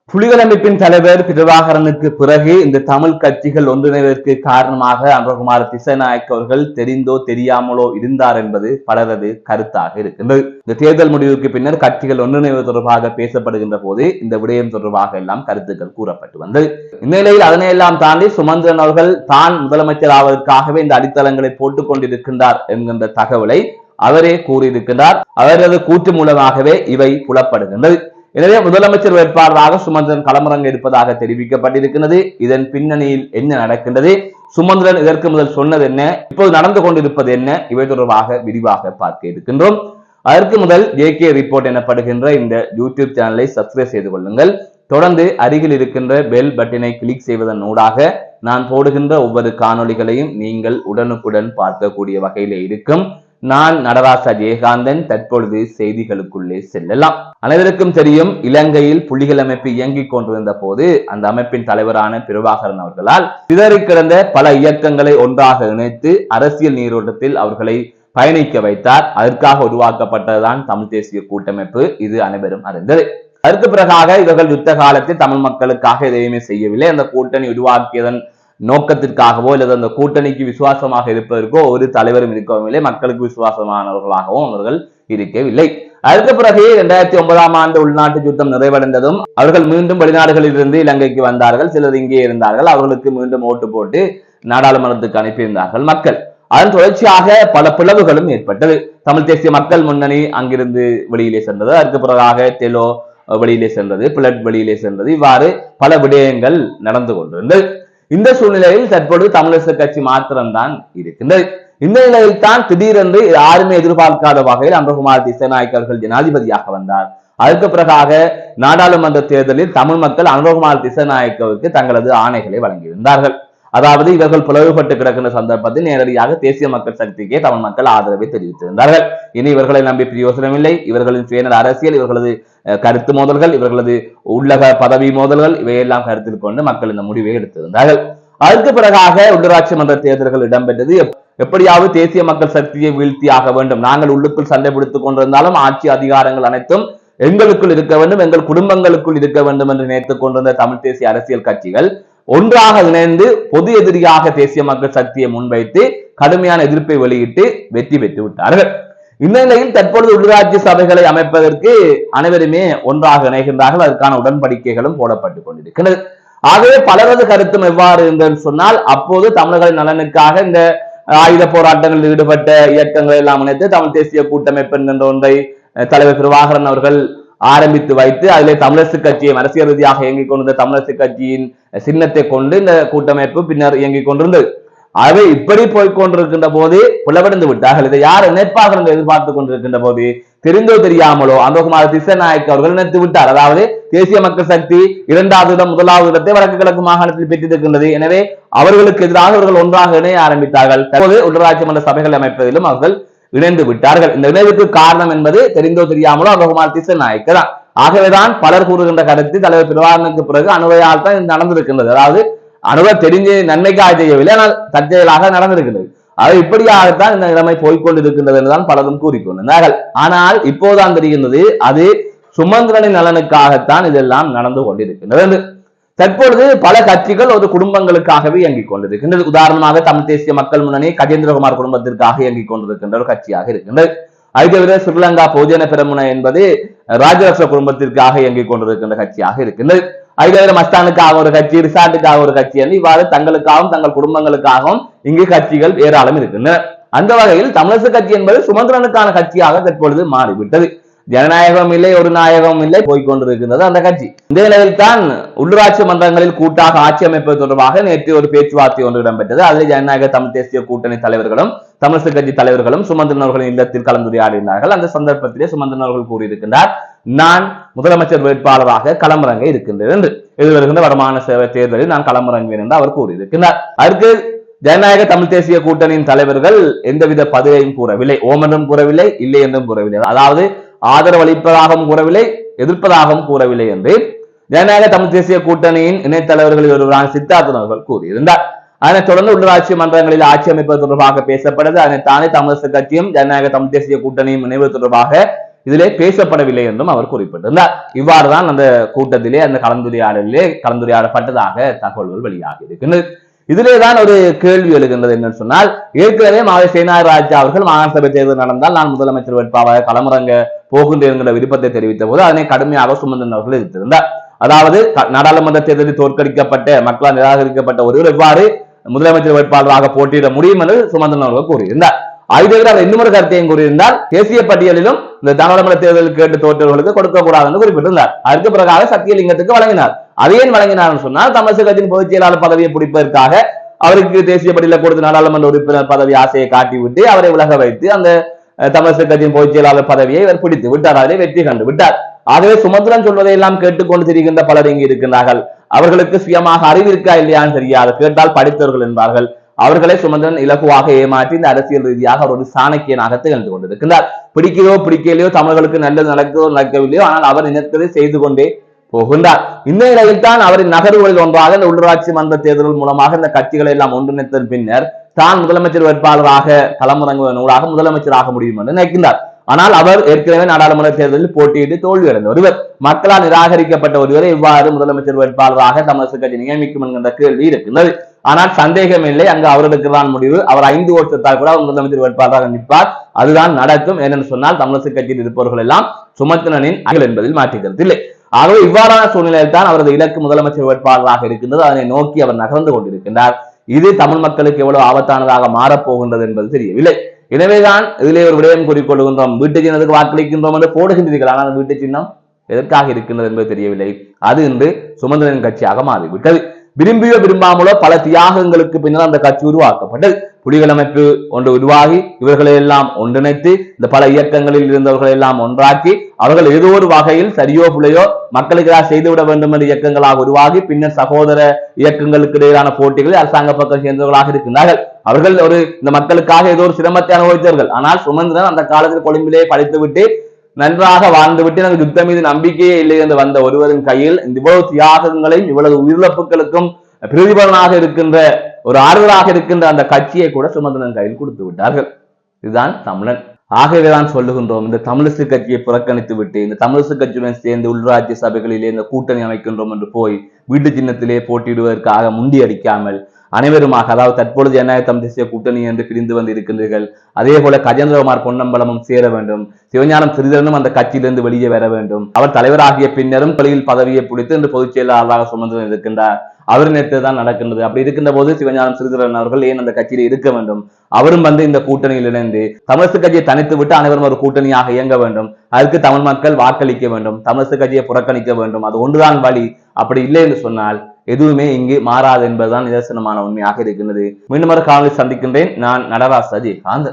புலிகள் அமைப்பின் தலைவர் பிரபாகரனுக்கு பிறகு இந்த தமிழ் கட்சிகள் ஒன்றிணைவதற்கு காரணமாக அன்றகுமார் திசநாயக்க அவர்கள் தெரிந்தோ தெரியாமலோ இருந்தார் என்பது பலரது கருத்தாக இருக்கின்றது. இந்த தேர்தல் முடிவுக்கு பின்னர் கட்சிகள் ஒன்றிணைவது தொடர்பாக பேசப்படுகின்ற போது இந்த விடயம் தொடர்பாக எல்லாம் கருத்துக்கள் கூறப்பட்டு வந்தது. இந்நிலையில் அதனையெல்லாம் தாண்டி சுமந்திரன் அவர்கள் தான் முதலமைச்சர் ஆவதற்காகவே இந்த அடித்தளங்களை போட்டுக் கொண்டிருக்கின்றார் என்கின்ற தகவலை அவரே கூறியிருக்கின்றார். அவரது கூற்று மூலமாகவே இவை புலப்படுகின்றது. எனவே முதலமைச்சர் வேட்பாளராக சுமந்திரன் களமிறங்க இருப்பதாக தெரிவிக்கப்பட்டிருக்கிறது. இதன் பின்னணியில் என்ன நடக்கின்றது, சுமந்திரன் இதற்கு முதல் சொன்னது என்ன, இப்போது நடந்து கொண்டிருப்பது என்ன, இவை தொடர்பாக விரிவாக பார்க்க இருக்கின்றோம். அதற்கு முதல் JK ரிப்போர்ட் எனப்படுகின்ற இந்த யூடியூப் சேனலை சப்ஸ்கிரைப் செய்து கொள்ளுங்கள். தொடர்ந்து அருகில் இருக்கின்ற பெல் பட்டனை கிளிக் செய்வதன் ஊடாக நான் போடுகின்ற ஒவ்வொரு காணொளிகளையும் நீங்கள் உடனுக்குடன் பார்க்கக்கூடிய வகையிலே இருக்கும். நான் நடராசா ஜெயகாந்தன். தற்பொழுது செய்திகளுக்குள்ளே செல்லலாம். அனைவருக்கும் தெரியும், இலங்கையில் புலிகள் அமைப்பு இயங்கிக் கொண்டிருந்த போது அந்த அமைப்பின் தலைவரான பிரபாகரன் அவர்களால் சிதறி கிடந்த பல இயக்கங்களை ஒன்றாக இணைத்து அரசியல் நீரோட்டத்தில் அவர்களை பயணிக்க வைத்தார். அதற்காக உருவாக்கப்பட்டதுதான் தமிழ் தேசிய கூட்டமைப்பு. இது அனைவரும் அறிந்தது. அதற்கு பிறகாக இவர்கள் யுத்த காலத்தில் தமிழ் மக்களுக்காக எதையுமே செய்யவில்லை. அந்த கூட்டணி உருவாக்கியதன் நோக்கத்திற்காகவோ அல்லது அந்த கூட்டணிக்கு விசுவாசமாக இருப்பதற்கோ ஒரு தலைவரும் இருக்கவும் இல்லை. மக்களுக்கு விசுவாசமானவர்களாகவும் அவர்கள் இருக்கவில்லை. அதற்கு பிறகு 2009ஆம் ஆண்டு உள்நாட்டு யுத்தம் நிறைவடைந்ததும் அவர்கள் மீண்டும் வெளிநாடுகளில் இருந்து இலங்கைக்கு வந்தார்கள். சிலர் இங்கே இருந்தார்கள். அவர்களுக்கு மீண்டும் ஓட்டு போட்டு நாடாளுமன்றத்துக்கு அனுப்பியிருந்தார்கள் மக்கள். அதன் தொடர்ச்சியாக பல பிளவுகளும் ஏற்பட்டது. தமிழ் தேசிய மக்கள் முன்னணி அங்கிருந்து வெளியிலே சென்றது. அதற்கு பிறகாக டெலோ வெளியிலே சென்றது, பிளட் வெளியிலே சென்றது. இவ்வாறு பல விடயங்கள் நடந்து கொண்டிருந்தது. இந்த சூழ்நிலையில் தற்போது தமிழரசு கட்சி மாத்திரம்தான் இருக்கின்றது. இந்த நிலையில் தான் திடீரென்று யாருமே எதிர்பார்க்காத வகையில் அன்றகுமார் திசநாயக்க அவர்கள் ஜனாதிபதியாக வந்தார். அதற்கு பிறகாக நாடாளுமன்ற தேர்தலில் தமிழ் மக்கள் அன்றகுமார் திசநாயக்கவுக்கு தங்களது ஆணைகளை வழங்கியிருந்தார்கள். அதாவது இவர்கள் பிளவுபட்டு கிடக்கின்ற சந்தர்ப்பத்தில் நேரடியாக தேசிய மக்கள் சக்திக்கே தமிழ் மக்கள் ஆதரவை தெரிவித்திருந்தார்கள். இனி இவர்களை நம்பி பிரயோசனம் இல்லை. இவர்களின் சுயநல அரசியல், இவர்களது கருத்து மோதல்கள், இவர்களது உள்ளக பதவி மோதல்கள் இவையெல்லாம் கருத்தில் கொண்டு மக்கள் இந்த முடிவை எடுத்திருந்தார்கள். அதற்கு பிறகாக உள்ளூராட்சி மன்ற தேர்தல்கள் இடம்பெற்றது. எப்படியாவது தேசிய மக்கள் சக்தியை வீழ்த்தியாக வேண்டும். நாங்கள் உள்ளுக்குள் சண்டை பிடித்துக் கொண்டிருந்தாலும் ஆட்சி அதிகாரங்கள் அனைத்தும் எங்களுக்குள் இருக்க வேண்டும், எங்கள் குடும்பங்களுக்குள் இருக்க வேண்டும் என்று நினைத்துக் கொண்டிருந்த தமிழ் தேசிய அரசியல் கட்சிகள் ஒன்றாக இணைந்து பொது எதிரியாக தேசிய மக்கள் சக்தியை முன்வைத்து கடுமையான எதிர்ப்பை வெளியிட்டு வெற்றி பெற்று விட்டார்கள். இந்த நிலையில் தற்பொழுது உள்ளூராட்சி சபைகளை அமைப்பதற்கு அனைவருமே ஒன்றாக இணைகின்றார்கள். அதற்கான உடன்படிக்கைகளும் போடப்பட்டுக் கொண்டிருக்கிறது. ஆகவே பலரது கருத்தும் எவ்வாறு என்று சொன்னால், அப்போது தமிழர்களின் நலனுக்காக இந்த ஆயுத போராட்டங்களில் ஈடுபட்ட இயக்கங்களை எல்லாம் இணைத்து தமிழ் தேசிய கூட்டமைப்பு என்கின்ற ஒன்றை தலைவர் பிரபாகரன் அவர்கள் ஆரம்பித்து வைத்து அதிலே தமிழரசு கட்சியை அரசியல் ரீதியாக இயங்கிக் கொண்டிருந்த தமிழரசு கட்சியின் சின்னத்தை கொண்டு இந்த கூட்டமைப்பு பின்னர் இயங்கிக் கொண்டிருந்தது. ஆகவே இப்படி போய்கொண்டிருக்கின்ற போது பிளவடைந்து விட்டார்கள். இதை யார் நினைப்பார்கள் என்று எதிர்பார்த்துக் கொண்டிருக்கின்ற போது தெரிந்தோ தெரியாமலோ அன்றகுமார் திசநாயக்க அவர்கள் நினைத்து விட்டார். அதாவது தேசிய மக்கள் சக்தி 2வது இடம் 1வது இடத்தை வடக்கு கிழக்கு மாகாணத்தில் பெற்றிருக்கின்றது. எனவே அவர்களுக்கு எதிராக அவர்கள் ஒன்றாக இணைய ஆரம்பித்தார்கள். தற்போது உள்ளூராட்சி மன்ற சபைகள் அமைப்பதிலும் அவர்கள் இணைந்து விட்டார்கள். இந்த இணைவுக்கு காரணம் என்பது தெரிந்தோ தெரியாமலோ அன்றகுமார் திசநாயக்க தான். ஆகவேதான் பலர் கூறுகின்ற கருத்து தலைவர் பிரபாகரனுக்கு பிறகு அணுவையால் தான் நடந்திருக்கின்றது. அதாவது அணுவை தெரிஞ்சு நன்மைக்காக செய்யவில்லை, ஆனால் தற்செயலாக நடந்திருக்கின்றது. அது இப்படியாகத்தான் இந்த நிலைமை போய்கொண்டிருக்கின்றது என்றுதான் பலரும் கூறிக்கொண்டிருந்தார்கள். ஆனால் இப்போதான் தெரிகின்றது அது சுமந்திரனின் நலனுக்காகத்தான் இதெல்லாம் நடந்து கொண்டிருக்கின்றது. தற்பொழுது பல கட்சிகள் ஒரு குடும்பங்களுக்காகவே இயங்கிக் கொண்டிருக்கின்றது. உதாரணமாக தமிழ் தேசிய மக்கள் முன்னணி கஜேந்திரகுமார் குடும்பத்திற்காக இயங்கிக் கொண்டிருக்கின்ற ஒரு கட்சியாக இருக்கின்றது. அதை தவிர ஸ்ரீலங்கா பொதுஜன பெரமுன என்பது ராஜபக்ச குடும்பத்திற்காக இயங்கிக் கொண்டிருக்கின்ற கட்சியாக இருக்கின்றது. அதை தவிர மஸ்தானுக்காக ஒரு கட்சி, ரிசார்ட்டுக்காக ஒரு கட்சி என்று இவ்வாறு தங்களுக்காகவும் தங்கள் குடும்பங்களுக்காகவும் இங்கு கட்சிகள் ஏராளம் இருக்கின்றன. அந்த வகையில் தமிழரசு கட்சி என்பது சுமந்திரனுக்கான கட்சியாக தற்பொழுது மாறிவிட்டது. ஜனநாயகம் இல்லை, ஒரு நாயகம் இல்லை, போய்கொண்டிருக்கின்றது அந்த கட்சி. இந்த நிலையில் தான் உள்ளூராட்சி மன்றங்களில் கூட்டாக ஆட்சி அமைப்பது தொடர்பாக நேற்று ஒரு பேச்சுவார்த்தை ஒன்று இடம்பெற்றது. அதில் ஜனநாயக தமிழ் தேசிய கூட்டணி தலைவர்களும் தமிழரசு கட்சி தலைவர்களும் சுமந்திரன் அவர்களின் இல்லத்தில் கலந்துரையாடினார்கள். அந்த சந்தர்ப்பத்திலே சுமந்திரன் அவர்கள் கூறியிருக்கின்றார், நான் முதலமைச்சர் வேட்பாளராக களமிறங்க இருக்கின்றேன் என்று. எதிர்வருகின்ற வருமான சேவை தேர்தலில் நான் களமிறங்குவேன் என்று அவர் கூறியிருக்கிறார். அதற்கு ஜனநாயக தமிழ் தேசிய கூட்டணியின் தலைவர்கள் எந்தவித பதிலையும் கூறவில்லை. ஓம் என்றும் கூறவில்லை, இல்லை என்றும் கூறவில்லை. அதாவது ஆதரவு அளிப்பதாகவும் கூறவில்லை, எதிர்ப்பதாகவும் கூறவில்லை என்று ஜனநாயக தமிழ் தேசிய கூட்டணியின் இணைத்தலைவர்களில் ஒருவரான சித்தார்த்தன் அவர்கள் கூறியிருந்தார். அதனைத் தொடர்ந்து உள்ளூராட்சி மன்றங்களில் ஆட்சி அமைப்பது தொடர்பாக பேசப்பட்டது. அதனை தானே தமிழரசு கட்சியும் ஜனநாயக தமிழ் தேசிய கூட்டணியும் இணைவது தொடர்பாக இதிலே பேசப்படவில்லை என்றும் அவர் குறிப்பிட்டிருந்தார். இவ்வாறுதான் அந்த கூட்டத்திலே அந்த கலந்துரையாடப்பட்டதாக தகவல்கள் வெளியாகி இருக்கின்றது. இதிலேதான் ஒரு கேள்வி எழுகின்றது என்னன்னு சொன்னால், ஏற்கனவே மாவை சேனாதி ராஜா அவர்கள் மாகாண சபை தேர்தல் நடந்தால் நான் முதலமைச்சர் வேட்பாளராக களமிறங்க போகின்றேன் என்கிற விருப்பத்தை தெரிவித்த போது அதனை கடுமையாக சுமந்திரன் அவர்கள் எதிர்த்திருந்தார். அதாவது நாடாளுமன்ற தேர்தலில் தோற்கடிக்கப்பட்ட மக்களால் நிராகரிக்கப்பட்ட ஒருவர் எவ்வாறு முதலமைச்சர் வேட்பாளராக போட்டியிட முடியும் என்று சுமந்திரன் அவர்கள் கூறியிருந்தார். அதை தவிர அவர் இன்னொரு கருத்தையும் கூறியிருந்தால், தேசிய பட்டியலிலும் இந்த நாடாளுமன்ற தேர்தலில் கேட்டு தோற்றவர்களுக்கு கொடுக்கக்கூடாது என்று குறிப்பிட்டிருந்தார். அதற்கு பிறகாக சத்தியலிங்கத்துக்கு வழங்கினார். அதையும் வழங்கினார் சொன்னால் தமிழக கட்சியின் பொதுச் செயலாளர் பதவியை பிடிப்பதற்காக அவருக்கு தேசிய பட்டியல கொடுத்து நாடாளுமன்ற உறுப்பினர் பதவி ஆசையை காட்டிவிட்டு அவரை விலக வைத்து அந்த தமிழக கட்சியின் பொதுச் செயலாளர் பதவியை இவர் பிடித்து விட்டார். அதிலே வெற்றி கண்டு விட்டார். ஆகவே சுமந்திரன் சொல்வதை எல்லாம் கேட்டுக்கொண்டு திரிகின்ற பலர் இங்கு இருக்கின்றார்கள். அவர்களுக்கு சுயமாக அறிவு இருக்கா இல்லையான்னு தெரியாது, கேட்டால் படித்தவர்கள் என்பார்கள். அவர்களை சுமந்திரன் இலகுவாக ஏமாற்றி இந்த அரசியல் ரீதியாக ஒரு சாணக்கியனாக திகழ்ந்து கொண்டிருக்கிறார். பிடிக்கிறோ பிடிக்கலையோ, தமிழர்களுக்கு நல்லது நடக்கிறதோ நடக்கவில்லையோ, ஆனால் அவர் நினைத்ததை செய்து கொண்டே போகின்றார். இந்த நிலையில் தான் அவரின் நகர்வுகளில் ஒன்றாக இந்த உள்ளூராட்சி மன்ற தேர்தல் மூலமாக இந்த கட்சிகளை எல்லாம் ஒன்றிணைத்ததன் பின்னர் தான் முதலமைச்சர் வேட்பாளராக களமிறங்குவதன் ஊடாக முதலமைச்சராக முடியும் என்று நினைக்கின்றார். ஆனால் அவர் ஏற்கனவே நாடாளுமன்ற தேர்தலில் போட்டியிட்டு தோல்வி அடைந்த ஒருவர், மக்களால் நிராகரிக்கப்பட்ட ஒருவரை இவ்வாறு முதலமைச்சர் வேட்பாளராக தமிழக கட்சி நியமிக்கும் என்கின்ற கேள்வி இருக்கின்றது. ஆனால் சந்தேகம் இல்லை, அங்கு அவர்களுக்கு தான் முடிவு. அவர் 5 ஓட்டத்தால் கூட அவர் முதலமைச்சர் வேட்பாளராக நிற்பார். அதுதான் நடக்கும். ஏனென்று சொன்னால் தமிழக கட்சியில் இருப்பவர்கள் எல்லாம் சுமந்திரனின் அகல் என்பதில் மாற்றுகிறது இல்லை. ஆகவே இவ்வாறான சூழ்நிலையில் தான் அவரது இலக்கு முதலமைச்சர் வேட்பாளராக இருக்கின்றது. அதனை நோக்கி அவர் நகர்ந்து கொண்டிருக்கின்றார். இது தமிழ் மக்களுக்கு எவ்வளவு ஆபத்தானதாக மாறப்போகின்றது என்பது தெரியவில்லை. எனவேதான் இதிலே ஒரு விடயம் கூறிக்கொள்கின்றோம், வீட்டு சின்னத்துக்கு வாக்களிக்கின்றோம் என்று போடுகின்றீர்கள். ஆனால் வீட்டு சின்னம் எதற்காக இருக்கின்றது என்பது தெரியவில்லை. அது இன்று சுமந்திரன் கட்சியாக மாறிவிட்டது. விரும்பியோ விரும்பாமலோ பல தியாகங்களுக்கு பின்னர் அந்த கட்சி உருவாக்கப்பட்டது. புலிகள் அமைப்பு ஒன்று உருவாகி இவர்களை எல்லாம் ஒன்றிணைத்து இந்த பல இயக்கங்களில் இருந்தவர்களை எல்லாம் ஒன்றாக்கி அவர்கள் ஏதோ ஒரு வகையில் சரியோ புலையோ மக்களுக்கு செய்துவிட வேண்டும் என்ற இயக்கங்களாக உருவாகி பின்னர் சகோதர இயக்கங்களுக்கு இடையிலான போட்டிகளில் அரசாங்க பக்கம் சேர்ந்தவர்களாக இருக்கின்றார்கள். அவர்கள் இந்த மக்களுக்காக ஏதோ ஒரு சிரமத்தை அனுபவித்தார்கள். ஆனால் சுமந்திரன் அந்த காலத்தில் கொழும்பிலே படித்துவிட்டு நன்றாக வாழ்ந்துவிட்டு எனக்கு யுத்தம் மீது நம்பிக்கையே இல்லை என்று வந்த ஒருவரின் கையில் இவ்வளவு தியாகங்களையும் இவ்வளவு உயிரிழப்புகளுக்கும் பிரதிபலனாக இருக்கின்ற ஒரு ஆறுதலாக இருக்கின்ற அந்த கட்சியை கூட சுமந்திரன் கையில் கொடுத்து விட்டார்கள். இதுதான் தமிழன். ஆகவேதான் சொல்லுகின்றோம், இந்த தமிழிசை கட்சியை புறக்கணித்து விட்டு இந்த தமிழிசை கட்சியுடன் சேர்ந்து உள்ளாட்சி சபைகளிலே இந்த கூட்டணி அமைக்கின்றோம் என்று போய் வீட்டு சின்னத்திலே போட்டியிடுவதற்காக முண்டி அடிக்காமல் அனைவருமாக, அதாவது தற்பொழுது ஜனநாயக தமிழ் தேசிய கூட்டணி என்று பிரிந்து வந்து இருக்கின்றீர்கள். அதே போல கஜேந்திரகுமார் பொன்னம்பலமும் சேர வேண்டும், சிவஞானம் ஸ்ரீதரனும் அந்த கட்சியிலிருந்து வெளியே வர வேண்டும். அவர் தலைவராகிய பின்னரும் பள்ளியில் பதவியை பிடித்து இன்று பொதுச் செயலாளராக சுமந்திரன் இருக்கின்றார். அவர் நேற்று தான் நடக்கின்றது. அப்படி இருக்கின்ற போது சிவஞானம் ஸ்ரீதரன் அவர்கள் ஏன் அந்த கட்சியில் இருக்க வேண்டும்? அவரும் வந்து இந்த கூட்டணியில் இணைந்து தமிழக கட்சியை தனித்து விட்டு அனைவரும் ஒரு கூட்டணியாக இயங்க வேண்டும். அதுக்கு தமிழ் மக்கள் வாக்களிக்க வேண்டும், தமிழக கட்சியை புறக்கணிக்க வேண்டும். அது ஒன்றுதான் வழி. அப்படி இல்லை என்று சொன்னால் எதுவுமே இங்கு மாறாது என்பதுதான் நிதர்சனமான உண்மையாக இருக்கின்றது. மீண்டும் ஒரு காணொலி சந்திக்கின்றேன். நான் நடராஜ் அஜயகாந்த்.